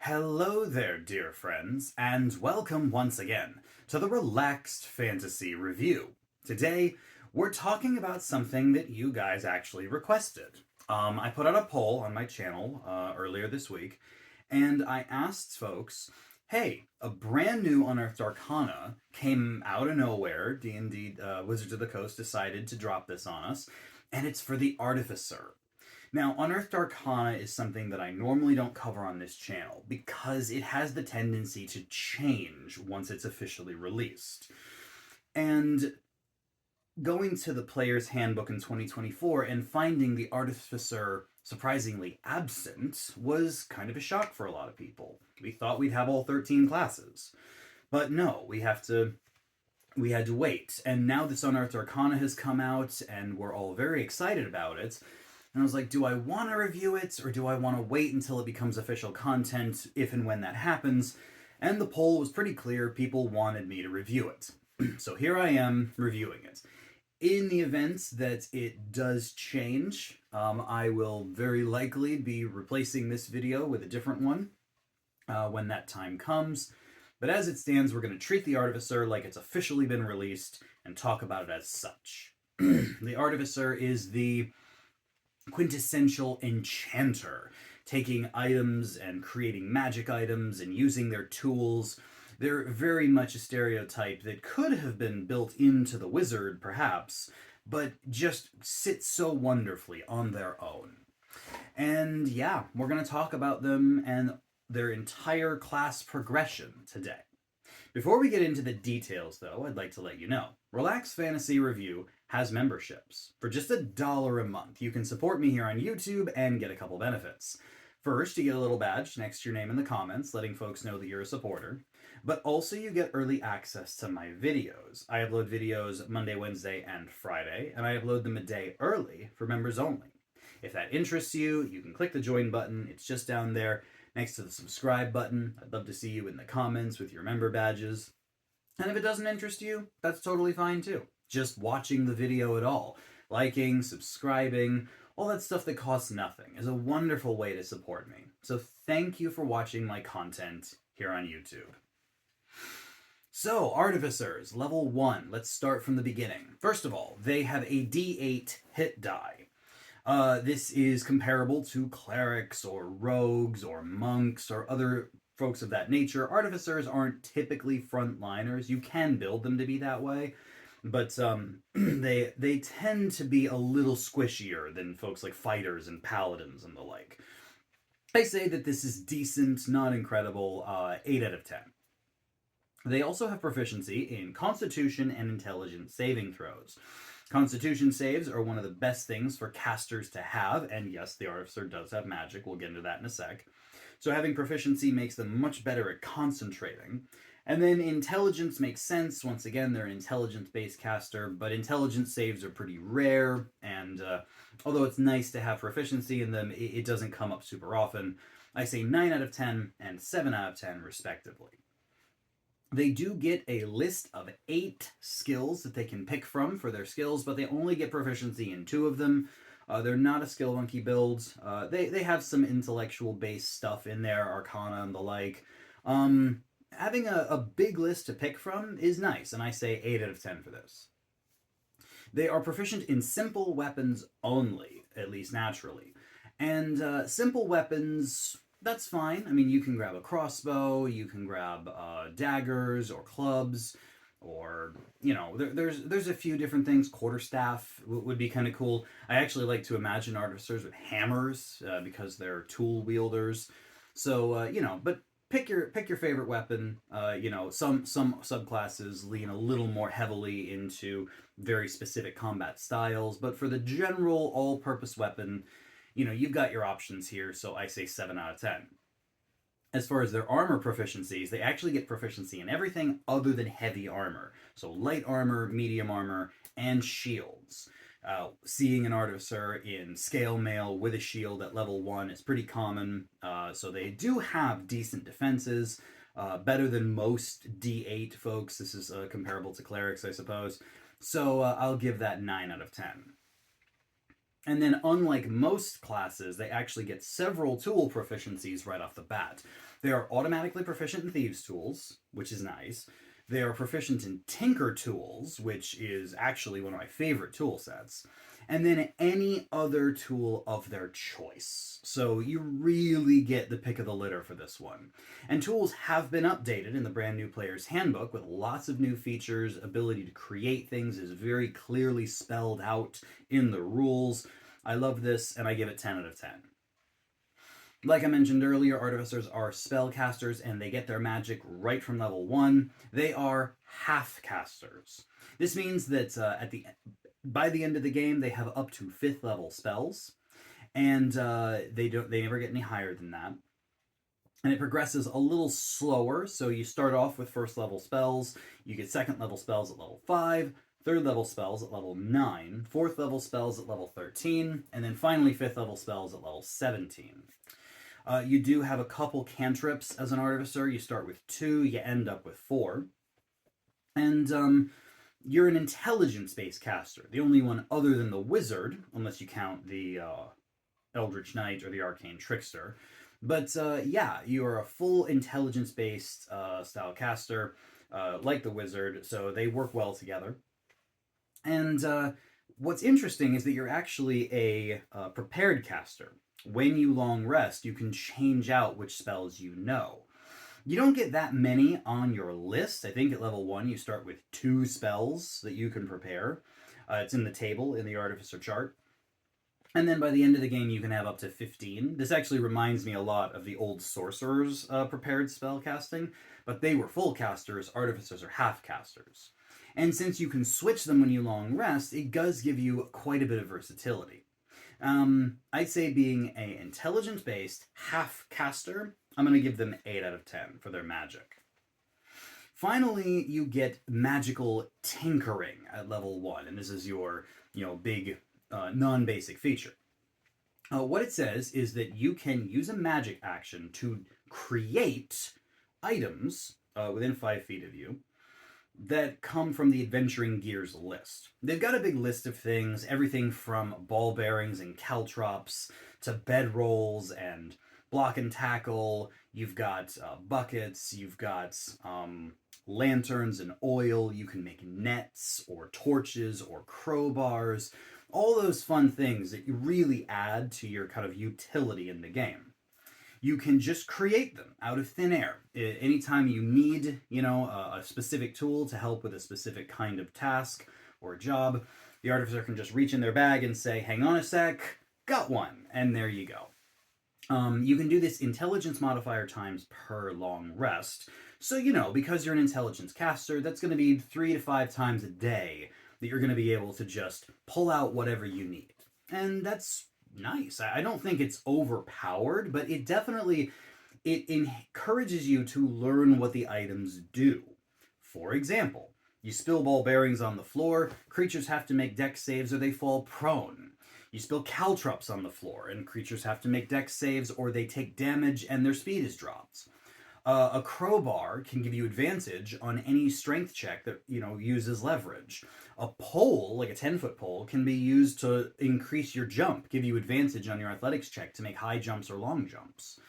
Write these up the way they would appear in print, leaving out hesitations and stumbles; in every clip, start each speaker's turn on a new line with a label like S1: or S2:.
S1: Hello there, dear friends, and welcome once again to the Relaxed Fantasy Review. Today, we're talking about something that you guys actually requested. I put out a poll on my channel earlier this week, and I asked folks, hey, a brand new Unearthed Arcana came out of nowhere. D&D Wizards of the Coast decided to drop this on us, and it's for the Artificer. Now, Unearthed Arcana is something that I normally don't cover on this channel because it has the tendency to change once it's officially released. And going to the Player's Handbook in 2024 and finding the Artificer surprisingly absent was kind of a shock for a lot of people. We thought we'd have all 13 classes. But no, we had to wait. And now this Unearthed Arcana has come out and we're all very excited about it. And I was like, do I want to review it or do I want to wait until it becomes official content if and when that happens? And the poll was pretty clear. People wanted me to review it. So here I am reviewing it. In the event that it does change, I will very likely be replacing this video with a different one when that time comes. But as it stands, we're going to treat the Artificer like it's officially been released and talk about it as such. The Artificer is the quintessential enchanter, taking items and creating magic items and using their tools. They're very much a stereotype that could have been built into the wizard, perhaps, but just sits so wonderfully on their own. And yeah, we're going to talk about them and their entire class progression today. Before we get into the details, though, I'd like to let you know, Relax Fantasy Review has memberships. For just $1 a month, you can support me here on YouTube and get a couple benefits. First, you get a little badge next to your name in the comments, letting folks know that you're a supporter. But also you get early access to my videos. I upload videos Monday, Wednesday, and Friday, and I upload them a day early for members only. If that interests you, you can click the join button. It's just down there next to the subscribe button. I'd love to see you in the comments with your member badges. And if it doesn't interest you, that's totally fine too. Just watching the video at all, liking, subscribing, all that stuff that costs nothing is a wonderful way to support me. So thank you for watching my content here on YouTube. So, Artificers, level 1. Let's start from the beginning. First of all, they have a D8 hit die. This is comparable to clerics or rogues or monks or other folks of that nature. Artificers aren't typically frontliners. You can build them to be that way, but they tend to be a little squishier than folks like fighters and paladins and the like. I say that this is decent, not incredible, 8 out of 10. They also have proficiency in Constitution and Intelligence saving throws. Constitution saves are one of the best things for casters to have, and yes, the Artificer does have magic. We'll get into that in a sec. So having proficiency makes them much better at concentrating. And then Intelligence makes sense. Once again, they're an intelligence-based caster, but intelligence saves are pretty rare, and although it's nice to have proficiency in them, it doesn't come up super often. I say 9 out of 10 and 7 out of 10, respectively. They do get a list of 8 skills that they can pick from for their skills, but they only get proficiency in 2 of them. They're not a skill monkey build. They have some intellectual-based stuff in there, Arcana and the like. Having a big list to pick from is nice, and I say 8 out of 10 for this. They are proficient in simple weapons only, at least naturally. And simple weapons, that's fine. I mean, you can grab a crossbow, you can grab daggers or clubs, or, you know, there's a few different things. Quarterstaff would be kind of cool. I actually like to imagine artificers with hammers because they're tool wielders. So, you know, but pick your favorite weapon. You know, some subclasses lean a little more heavily into very specific combat styles, but for the general all-purpose weapon, you know, you've got your options here, so I say 7 out of 10. As far as their armor proficiencies, they actually get proficiency in everything other than heavy armor. So light armor, medium armor, and shields. Seeing an Artificer in scale mail with a shield at level 1 is pretty common, so they do have decent defenses, better than most D8 folks. This is comparable to clerics, I suppose. So I'll give that 9 out of 10. And then, unlike most classes, they actually get several tool proficiencies right off the bat. They are automatically proficient in Thieves' Tools, which is nice. They are proficient in Tinker Tools, which is actually one of my favorite tool sets. And then any other tool of their choice. So you really get the pick of the litter for this one. And tools have been updated in the brand new Player's Handbook with lots of new features. Ability to create things is very clearly spelled out in the rules. I love this, and I give it 10 out of 10. Like I mentioned earlier, Artificers are spellcasters, and they get their magic right from level 1. They are half-casters. This means that by the end of the game, they have up to 5th level spells, and they never get any higher than that. And it progresses a little slower, so you start off with 1st level spells, you get 2nd level spells at level 5, 3rd level spells at level 9, 4th level spells at level 13, and then finally 5th level spells at level 17. You do have a couple cantrips as an Artificer. You start with 2, you end up with 4. And you're an intelligence-based caster, the only one other than the Wizard, unless you count the Eldritch Knight or the Arcane Trickster. But yeah, you are a full intelligence-based style caster, like the Wizard, so they work well together. And what's interesting is that you're actually a prepared caster. When you long rest, you can change out which spells you know. You don't get that many on your list. I think at level 1 you start with 2 spells that you can prepare. It's in the table in the Artificer chart. And then by the end of the game you can have up to 15. This actually reminds me a lot of the old Sorcerers prepared spell casting, but they were full casters, Artificers are half casters. And since you can switch them when you long rest, it does give you quite a bit of versatility. I'd say being an intelligence-based half caster, I'm going to give them 8 out of 10 for their magic. Finally, you get magical tinkering at level 1, and this is your, big non-basic feature. What it says is that you can use a magic action to create items within 5 feet of you that come from the Adventuring Gears list. They've got a big list of things, everything from ball bearings and caltrops to bedrolls and block and tackle. You've got buckets, you've got lanterns and oil, you can make nets or torches or crowbars, all those fun things that you really add to your kind of utility in the game. You can just create them out of thin air. Anytime you need, a specific tool to help with a specific kind of task or job, the Artificer can just reach in their bag and say, hang on a sec, got one, and there you go. You can do this intelligence modifier times per long rest. So, because you're an intelligence caster, that's going to be 3 to 5 times a day that you're going to be able to just pull out whatever you need. And that's nice. I don't think it's overpowered, but it definitely encourages you to learn what the items do. For example, you spill ball bearings on the floor, creatures have to make dex saves or they fall prone. You spill caltrops on the floor, and creatures have to make dex saves or they take damage and their speed is dropped. A crowbar can give you advantage on any strength check that, uses leverage. A pole, like a 10-foot pole, can be used to increase your jump, give you advantage on your athletics check to make high jumps or long jumps.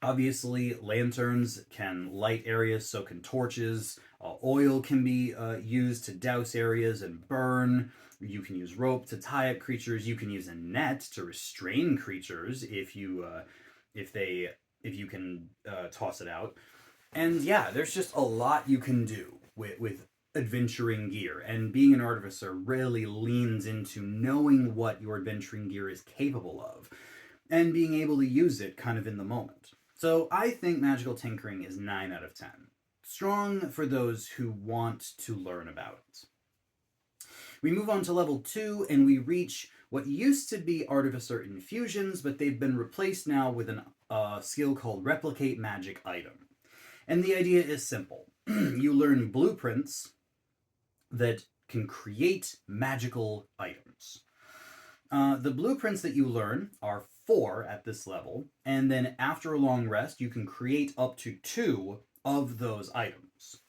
S1: Obviously, lanterns can light areas, so can torches. Oil can be used to douse areas and burn. You can use rope to tie up creatures. You can use a net to restrain creatures if you can toss it out. And yeah, there's just a lot you can do with adventuring gear. And being an Artificer really leans into knowing what your adventuring gear is capable of and being able to use it kind of in the moment. So I think magical tinkering is 9 out of 10. Strong for those who want to learn about it. We move on to level 2 and we reach what used to be Artificer infusions, but they've been replaced now with a skill called Replicate Magic Item. And the idea is simple. You learn blueprints that can create magical items. The blueprints that you learn are 4 at this level, and then after a long rest, you can create up to 2 of those items.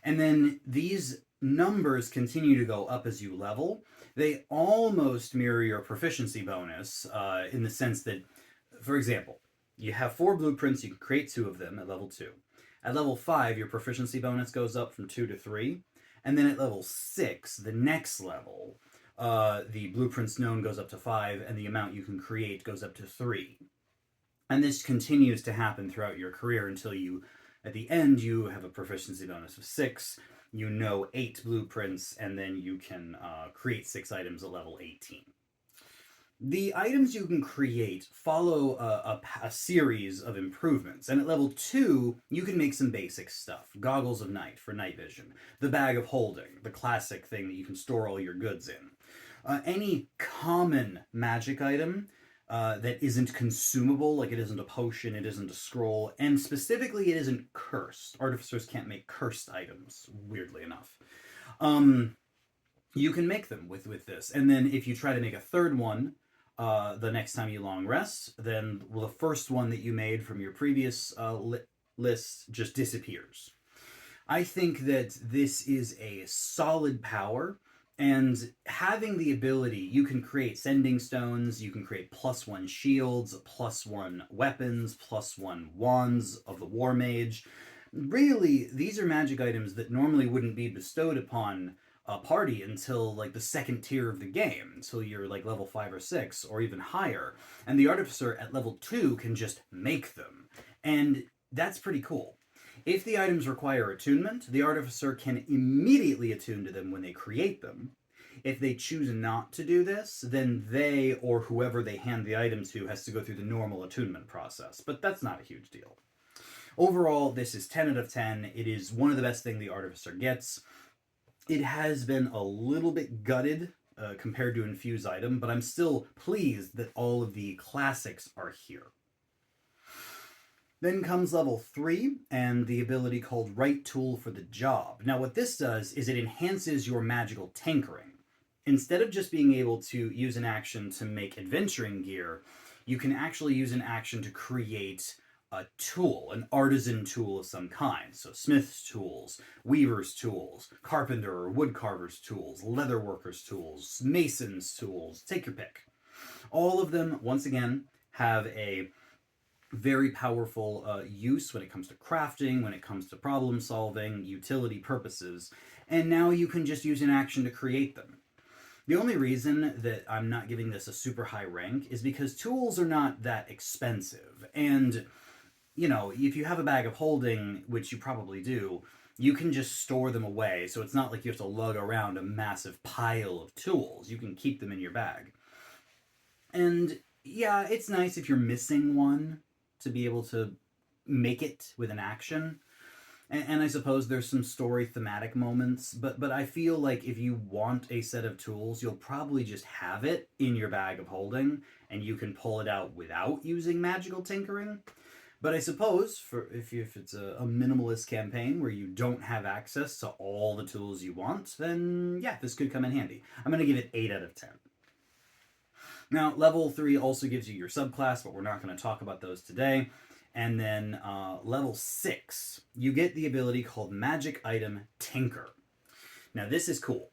S1: And then these numbers continue to go up as you level, They almost mirror your proficiency bonus in the sense that, for example, you have 4 blueprints, you can create 2 of them at level 2. At level 5, your proficiency bonus goes up from 2 to 3. And then at level 6, the next level, the blueprints known goes up to 5, and the amount you can create goes up to 3. And this continues to happen throughout your career until you, at the end, you have a proficiency bonus of 6, you know 8 blueprints, and then you can create 6 items at level 18. The items you can create follow a series of improvements, and at level 2, you can make some basic stuff. Goggles of Night for night vision, the Bag of Holding, the classic thing that you can store all your goods in. Any common magic item that isn't consumable, like it isn't a potion, it isn't a scroll, and specifically it isn't cursed. Artificers can't make cursed items, weirdly enough. You can make them with this, and then if you try to make a third one, the next time you long rest, then the first one that you made from your previous list just disappears. I think that this is a solid power, and having the ability, you can create sending stones, you can create +1 shields, +1 weapons, +1 wands of the war mage. Really, these are magic items that normally wouldn't be bestowed upon a party until like the second tier of the game, until you're like level 5 or 6 or even higher, and the Artificer at level 2 can just make them, and that's pretty cool. If the items require attunement, the Artificer can immediately attune to them when they create them. If they choose not to do this, then they or whoever they hand the item to has to go through the normal attunement process, but that's not a huge deal. Overall, this is 10 out of 10. It is one of the best things the Artificer gets. It has been a little bit gutted compared to Infuse item, but I'm still pleased that all of the classics are here. Then comes level 3, and the ability called Right Tool for the Job. Now what this does is it enhances your magical tinkering. Instead of just being able to use an action to make adventuring gear, you can actually use an action to create a tool, an artisan tool of some kind. So smith's tools, weaver's tools, carpenter or woodcarver's tools, leatherworker's tools, mason's tools, take your pick. All of them, once again, have a very powerful use when it comes to crafting, when it comes to problem solving, utility purposes, and now you can just use an action to create them. The only reason that I'm not giving this a super high rank is because tools are not that expensive, and you know, if you have a bag of holding, which you probably do, you can just store them away, so it's not like you have to lug around a massive pile of tools. You can keep them in your bag. And yeah, it's nice if you're missing one to be able to make it with an action. And I suppose there's some story thematic moments, but I feel like if you want a set of tools, you'll probably just have it in your bag of holding, and you can pull it out without using magical tinkering. But I suppose if it's a minimalist campaign where you don't have access to all the tools you want, then yeah, this could come in handy. I'm going to give it 8 out of 10. Now, level 3 also gives you your subclass, but we're not going to talk about those today. And then level 6, you get the ability called Magic Item Tinker. Now, this is cool.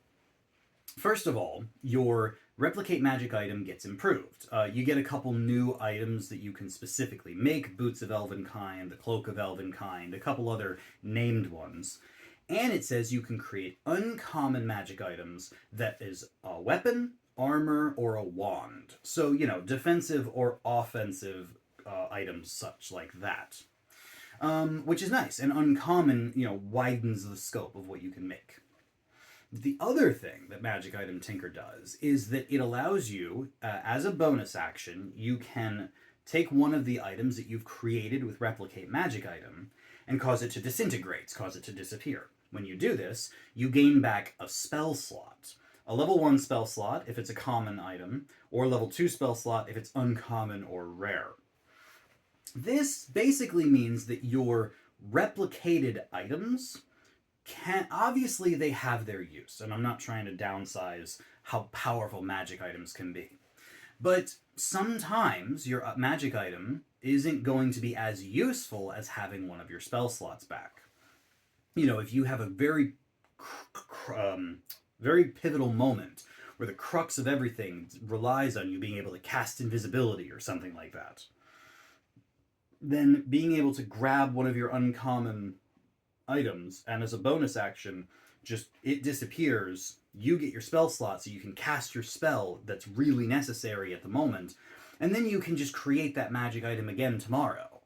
S1: First of all, your replicate magic item gets improved. You get a couple new items that you can specifically make, Boots of Elvenkind, the Cloak of Elvenkind, a couple other named ones. And it says you can create uncommon magic items that is a weapon, armor, or a wand. So, you know, defensive or offensive items such like that. Which is nice, and uncommon, you know, widens the scope of what you can make. The other thing that Magic Item Tinker does is that it allows you, as a bonus action, you can take one of the items that you've created with Replicate Magic Item and cause it to disintegrate, cause it to disappear. When you do this, you gain back a spell slot. A level 1 spell slot if it's a common item, or a level 2 spell slot if it's uncommon or rare. This basically means that your replicated items obviously they have their use, and I'm not trying to downsize how powerful magic items can be. But sometimes your magic item isn't going to be as useful as having one of your spell slots back. You know, if you have a very pivotal moment where the crux of everything relies on you being able to cast invisibility or something like that, then being able to grab one of your uncommon items and as a bonus action, just it disappears, you get your spell slot so you can cast your spell that's really necessary at the moment, and then you can just create that magic item again tomorrow.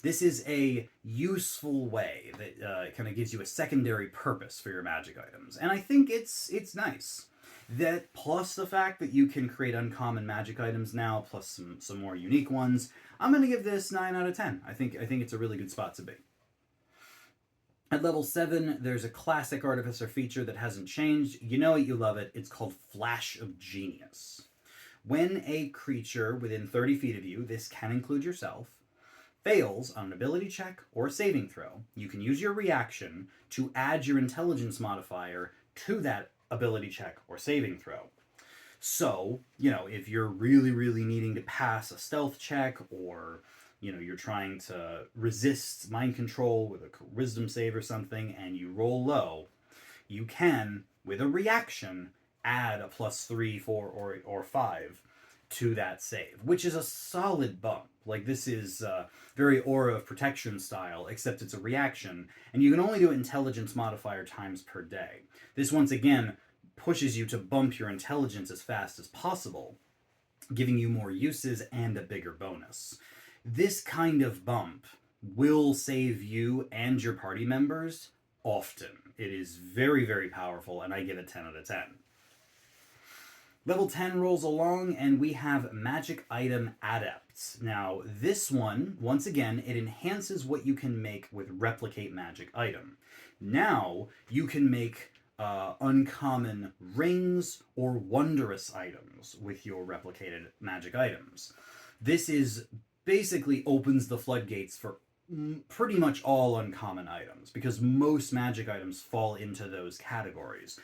S1: This is a useful way that kind of gives you a secondary purpose for your magic items, and I think it's nice. That plus the fact that you can create uncommon magic items now, plus some more unique ones, I'm gonna give this 9 out of 10. I think it's a really good spot to be. At level 7, there's a classic Artificer feature that hasn't changed. You know it, you love it. It's called Flash of Genius. When a creature within 30 feet of you, this can include yourself, fails on an ability check or a saving throw, you can use your reaction to add your intelligence modifier to that ability check or saving throw. So, if you're really, really needing to pass a stealth check, or you're trying to resist mind control with a wisdom save or something, and you roll low, you can, with a reaction, add a +3, 4, or 5 to that save, which is a solid bump. Like, this is very Aura of Protection style, except it's a reaction, and you can only do intelligence modifier times per day. This, once again, pushes you to bump your intelligence as fast as possible, giving you more uses and a bigger bonus. This kind of bump will save you and your party members often. It is very, very powerful, and I give it 10 out of 10. Level 10 rolls along, and we have Magic Item Adepts. Now, this one, once again, it enhances what you can make with Replicate Magic Item. Now, you can make uncommon rings or wondrous items with your replicated magic items. This is basically opens the floodgates for pretty much all uncommon items, because most magic items fall into those categories.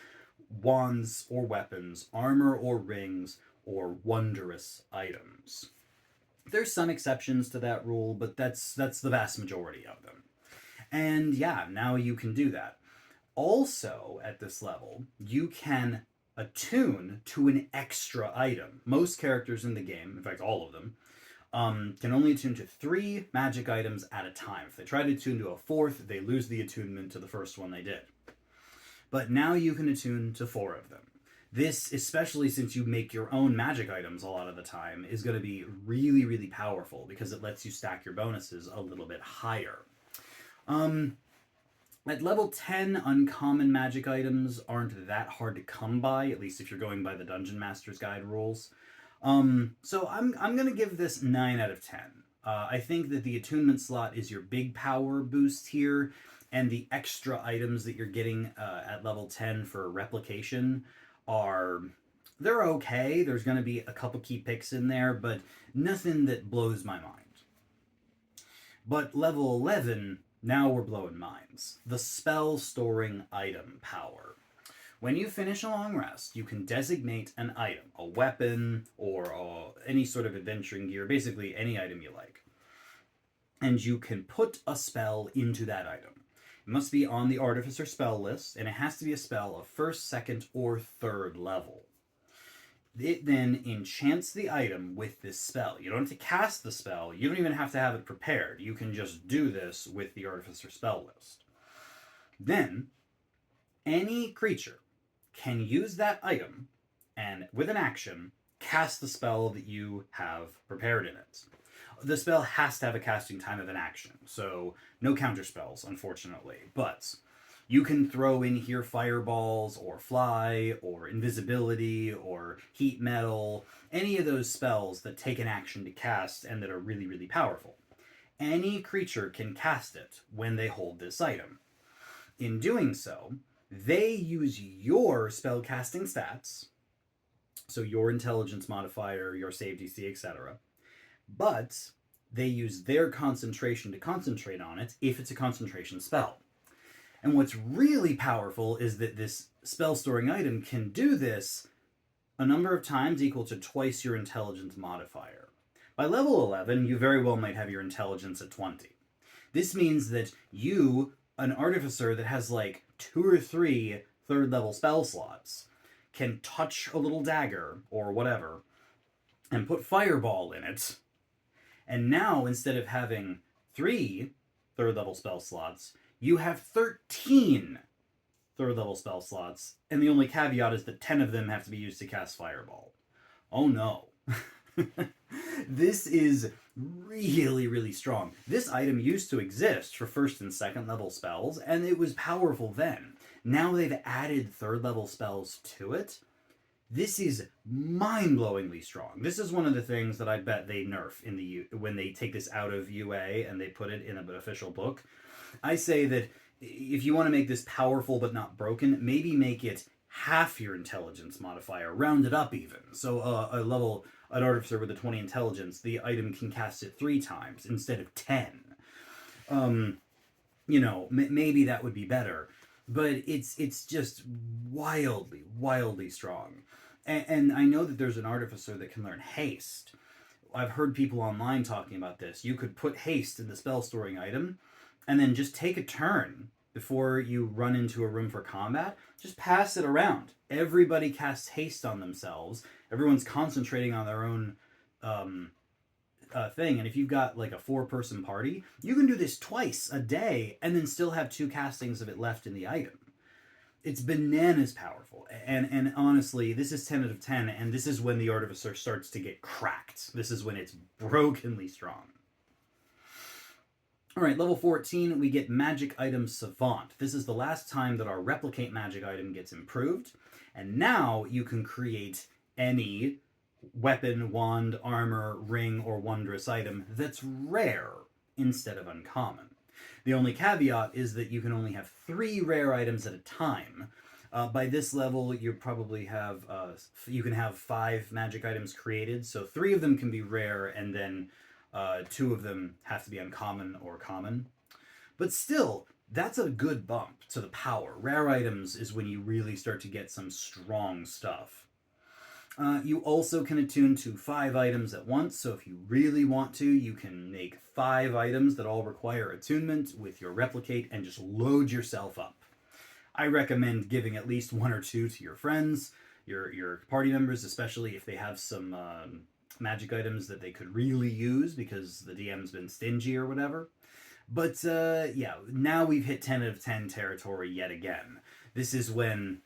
S1: Wands or weapons, armor or rings, or wondrous items. There's some exceptions to that rule, but that's the vast majority of them. And yeah, now you can do that. Also, at this level, you can attune to an extra item. Most characters in the game, in fact all of them, can only attune to 3 magic items at a time. If they try to attune to a 4th, they lose the attunement to the first one they did. But now you can attune to 4 of them. This, especially since you make your own magic items a lot of the time, is going to be really, really powerful because it lets you stack your bonuses a little bit higher. At level 10, uncommon magic items aren't that hard to come by, at least if you're going by the Dungeon Master's Guide rules. So I'm going to give this 9 out of 10. I think that the attunement slot is your big power boost here, and the extra items that you're getting at level 10 for replication they're okay. There's going to be a couple key picks in there, but nothing that blows my mind. But level 11, now we're blowing minds. The spell storing item power. When you finish a long rest, you can designate an item, a weapon, or any sort of adventuring gear, basically any item you like. And you can put a spell into that item. It must be on the Artificer spell list, and it has to be a spell of 1st, 2nd, or 3rd level. It then enchants the item with this spell. You don't have to cast the spell. You don't even have to have it prepared. You can just do this with the Artificer spell list. Then, any creature can use that item and, with an action, cast the spell that you have prepared in it. The spell has to have a casting time of an action, so no counter spells, unfortunately. But you can throw in here fireballs, or fly, or invisibility, or heat metal, any of those spells that take an action to cast and that are really, really powerful. Any creature can cast it when they hold this item. In doing so, they use your spellcasting stats, so your intelligence modifier, your save DC, etc., but they use their concentration to concentrate on it if it's a concentration spell. And what's really powerful is that this spell storing item can do this a number of times equal to twice your intelligence modifier. By level 11, you very well might have your intelligence at 20. This means that you, an Artificer that has like 2 or 3 3rd level spell slots, can touch a little dagger or whatever and put fireball in it. And now, instead of having 3 third level spell slots, you have 13 third level spell slots. And the only caveat is that 10 of them have to be used to cast fireball. Oh no. This is really, really strong. This item used to exist for first and second level spells, and it was powerful then. Now they've added third level spells to it. This is mind-blowingly strong. This is one of the things that I bet they nerf in the when they take this out of UA and they put it in an official book. I say that if you want to make this powerful but not broken, maybe make it half your intelligence modifier, round it up even. So an Artificer with a 20 intelligence, the item can cast it 3 times instead of 10. Maybe that would be better. But it's just wildly, wildly strong. And I know that there's an Artificer that can learn haste. I've heard people online talking about this. You could put haste in the spell storing item, and then just take a turn before you run into a room for combat. Just pass it around. Everybody casts haste on themselves. Everyone's concentrating on their own thing. And if you've got like a 4-person party, you can do this twice a day and then still have 2 castings of it left in the item. It's bananas powerful. And honestly, this is 10 out of 10, and this is when the Artificer starts to get cracked. This is when it's brokenly strong. Alright, level 14, we get Magic Item Savant. This is the last time that our Replicate Magic item gets improved. And now you can create any weapon, wand, armor, ring, or wondrous item that's rare instead of uncommon. The only caveat is that you can only have 3 rare items at a time. By this level, you probably have you can have 5 magic items created, so 3 of them can be rare, and then 2 of them have to be uncommon or common. But still, that's a good bump to the power. Rare items is when you really start to get some strong stuff. You also can attune to 5 items at once, so if you really want to, you can make 5 items that all require attunement with your Replicate and just load yourself up. I recommend giving at least 1 or 2 to your friends, your party members, especially if they have some magic items that they could really use because the DM's been stingy or whatever. But yeah, now we've hit 10 out of 10 territory yet again. This is when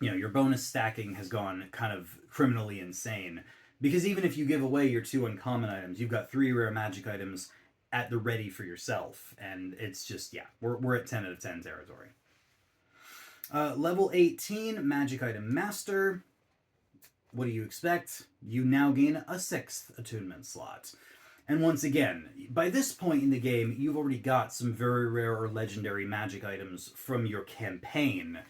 S1: your bonus stacking has gone kind of criminally insane. Because even if you give away your 2 uncommon items, you've got 3 rare magic items at the ready for yourself. And it's just, yeah, we're at 10 out of 10 territory. Level 18, Magic Item Master. What do you expect? You now gain a 6th attunement slot. And once again, by this point in the game, you've already got some very rare or legendary magic items from your campaign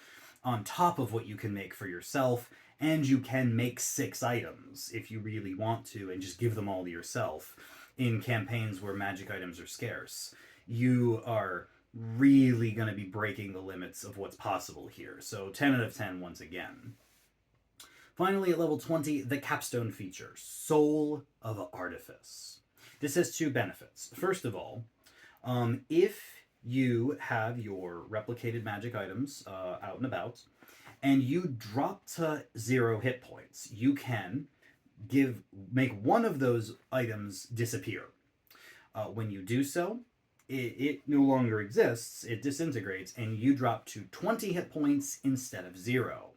S1: on top of what you can make for yourself, and you can make 6 items if you really want to and just give them all to yourself in campaigns where magic items are scarce. You are really going to be breaking the limits of what's possible here. So 10 out of 10 once again. Finally, at level 20, the capstone feature, Soul of Artifice. This has 2 benefits. First of all, if you have your replicated magic items out and about, and you drop to 0 hit points, you can make one of those items disappear. When you do so, it no longer exists, it disintegrates, and you drop to 20 hit points instead of 0,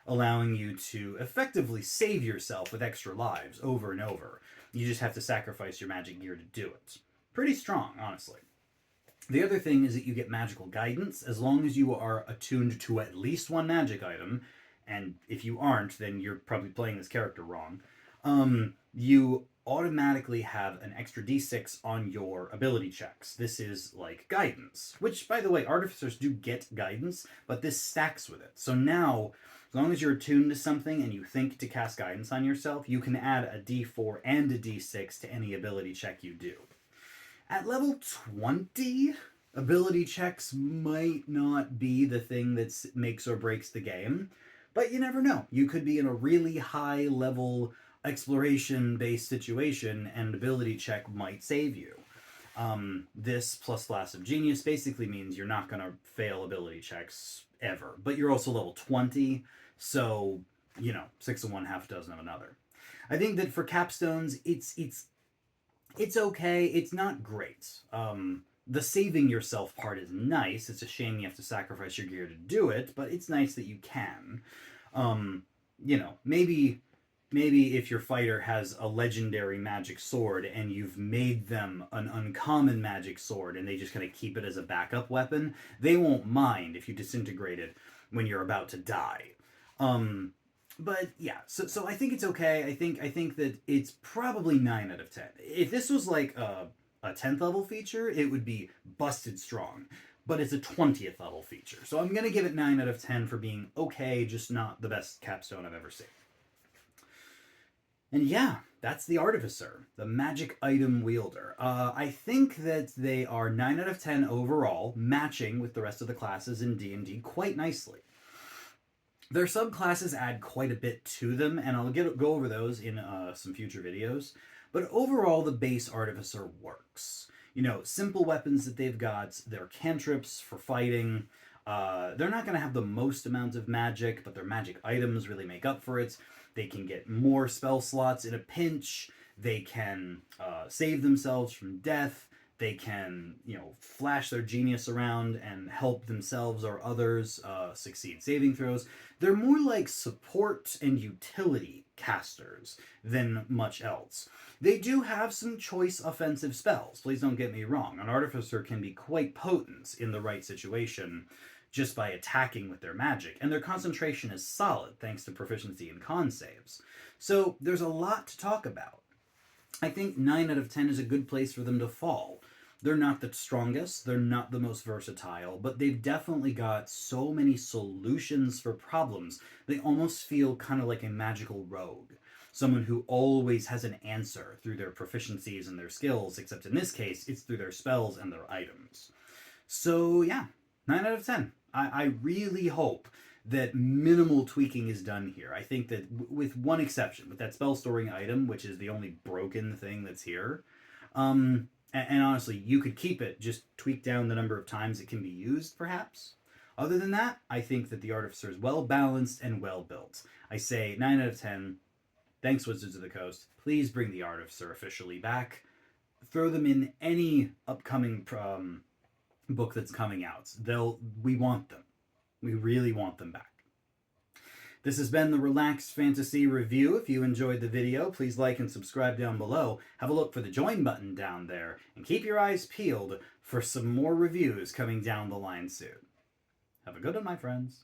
S1: allowing you to effectively save yourself with extra lives over and over. You just have to sacrifice your magic gear to do it. Pretty strong, honestly. The other thing is that you get magical guidance as long as you are attuned to at least 1 magic item, and if you aren't, then you're probably playing this character wrong. You automatically have an extra d6 on your ability checks. This is like guidance, which, by the way, Artificers do get guidance, but this stacks with it. So now, as long as you're attuned to something and you think to cast guidance on yourself, you can add a d4 and a d6 to any ability check you do. At level 20, ability checks might not be the thing that makes or breaks the game, but you never know. You could be in a really high level exploration-based situation, and ability check might save you. This plus Flash of Genius basically means you're not going to fail ability checks ever, but you're also level 20, so six of one, half a dozen of another. I think that for capstones, it's okay. It's not great. The saving yourself part is nice. It's a shame you have to sacrifice your gear to do it, but it's nice that you can. Maybe if your fighter has a legendary magic sword and you've made them an uncommon magic sword and they just kind of keep it as a backup weapon, they won't mind if you disintegrate it when you're about to die. But yeah, so I think it's okay. I think that it's probably 9 out of 10. If this was like a 10th level feature, it would be busted strong. But it's a 20th level feature. So I'm going to give it 9 out of 10 for being okay, just not the best capstone I've ever seen. And yeah, that's the Artificer, the magic item wielder. I think that they are 9 out of 10 overall, matching with the rest of the classes in D&D quite nicely. Their subclasses add quite a bit to them, and I'll go over those in some future videos. But overall, the base Artificer works. Simple weapons that they've got, their cantrips for fighting. They're not going to have the most amount of magic, but their magic items really make up for it. They can get more spell slots in a pinch. They can save themselves from death. They can, flash their genius around and help themselves or others succeed saving throws. They're more like support and utility casters than much else. They do have some choice offensive spells. Please don't get me wrong. An Artificer can be quite potent in the right situation just by attacking with their magic, and their concentration is solid thanks to proficiency in con saves. So there's a lot to talk about. I think 9 out of 10 is a good place for them to fall. They're not the strongest, they're not the most versatile, but they've definitely got so many solutions for problems. They almost feel kind of like a magical rogue. Someone who always has an answer through their proficiencies and their skills, except in this case, it's through their spells and their items. So yeah, 9 out of 10. I really hope that minimal tweaking is done here. I think that with one exception, with that spell storing item, which is the only broken thing that's here, and honestly, you could keep it, just tweak down the number of times it can be used, perhaps. Other than that, I think that the Artificer is well balanced and well built. I say 9 out of 10. Thanks, Wizards of the Coast. Please bring the Artificer officially back. Throw them in any upcoming book that's coming out. We want them. We really want them back. This has been the Relaxed Fantasy Review. If you enjoyed the video, please like and subscribe down below. Have a look for the join button down there, and keep your eyes peeled for some more reviews coming down the line soon. Have a good one, my friends.